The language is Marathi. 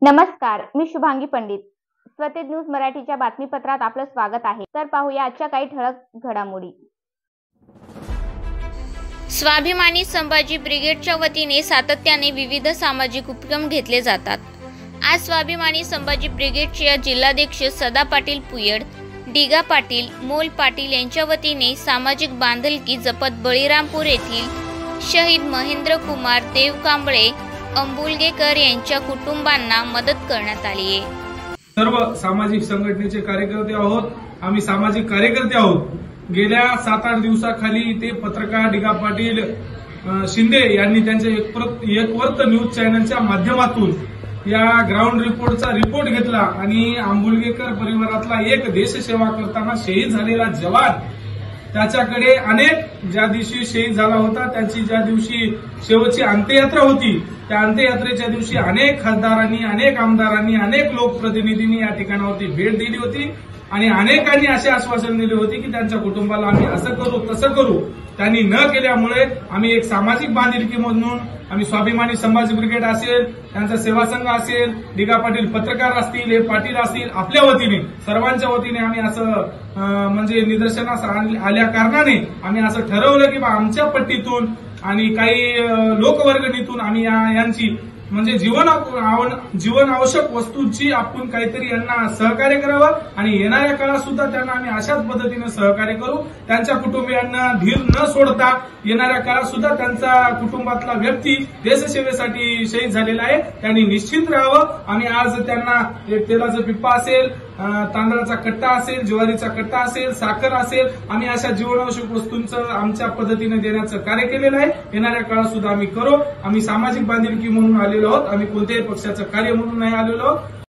नमस्कार, मी शुभांगी पंडित. स्वतेज न्यूज मराठीच्या बातमीपत्रात आपलं स्वागत आहे. तर पाहूया आजच्या काही ठळक घडामोडी. स्वाभिमानी संभाजी ब्रिगेडच्या वतीने सातत्याने विविध सामाजिक उपक्रम घेतले जातात. आज स्वाभिमानी संभाजी ब्रिगेडचे जिल्हाध्यक्ष सदा पाटील पुयड, डिगा पाटील, मोल पाटील यांच्या वतीने सामाजिक बांधिलकी जपत बळीरामपूर येथील शहीद महेंद्र कुमार देवकांबळे अंबुलगेकर यांच्या कुटुंबांना मदत करण्यात आली आहे. सर्व सामाजिक संघटनेचे कार्यकर्ते आहोत. आम्ही सामाजिक कार्यकर्ते आहोत. गेल्या 7-8 दिवसाखाली ते पत्रकार डिगा पाटील शिंदे यांनी त्यांच्या एकवर्त न्यूज चॅनलच्या माध्यमातून या ग्राउंड रिपोर्टचा रिपोर्ट घेतला आणि अंबुलगेकर परिवारातला एक देशसेवा करताना शहीद झालेला जवान, त्याच्याकडे अनेक ज्या दिवशी शहीद झाला होता त्याची ज्या दिवशी शेवटची अंत्ययात्रा होती, त्या अंत्ययात्रेच्या दिवशी अनेक खासदारांनी, अनेक आमदारांनी, अनेक लोकप्रतिनिधींनी या ठिकाणावरती भेट दिली होती आणि अनेकांनी असे आश्वासन दिले होते की त्यांच्या कुटुंबाला आम्ही असं करू तसं करू. त्यांनी न केल्यामुळे आम्ही एक सामाजिक बांधिलकी म्हणून आम्ही स्वाभिमानी संभाजी ब्रिगेड असेल, त्यांचा सेवा संघ असेल, डिगा पाटील पत्रकार असतील, हे पाटील असतील, आपल्या वतीने सर्वांच्या वतीने आम्ही असं म्हणजे निदर्शनास आल्या कारणाने आम्ही असं ठरवलं की आमच्या पट्टीतून आणि काही लोकवर्गणीतून आम्ही यांची म्हणजे जीवन आवश्यक वस्तूंची आपण काहीतरी यांना सहकार्य करावं आणि येणाऱ्या काळात सुद्धा त्यांना आम्ही अशाच पद्धतीने सहकार्य करू. त्यांच्या कुटुंबियांना धीर न सोडता येणाऱ्या काळात सुद्धा त्यांचा कुटुंबातला व्यक्ती देशसेवेसाठी शहीद झालेला आहे, त्यांनी निश्चित राहावं. आम्ही आज त्यांना एक तेलाचा पिप्पा असेल, तांदळाचा कट्टा असेल, ज्वारीचा कट्टा असेल, साखर असेल, आम्ही अशा जीवनावश्यक वस्तूंचं आमच्या पद्धतीने देण्याचं कार्य केलेलं आहे. येणाऱ्या काळात सुद्धा आम्ही करू. आम्ही सामाजिक बांधिलकी म्हणून आलेलो आहोत. आम्ही कोणत्याही पक्षाचं कार्य म्हणून नाही आलेलो आहोत.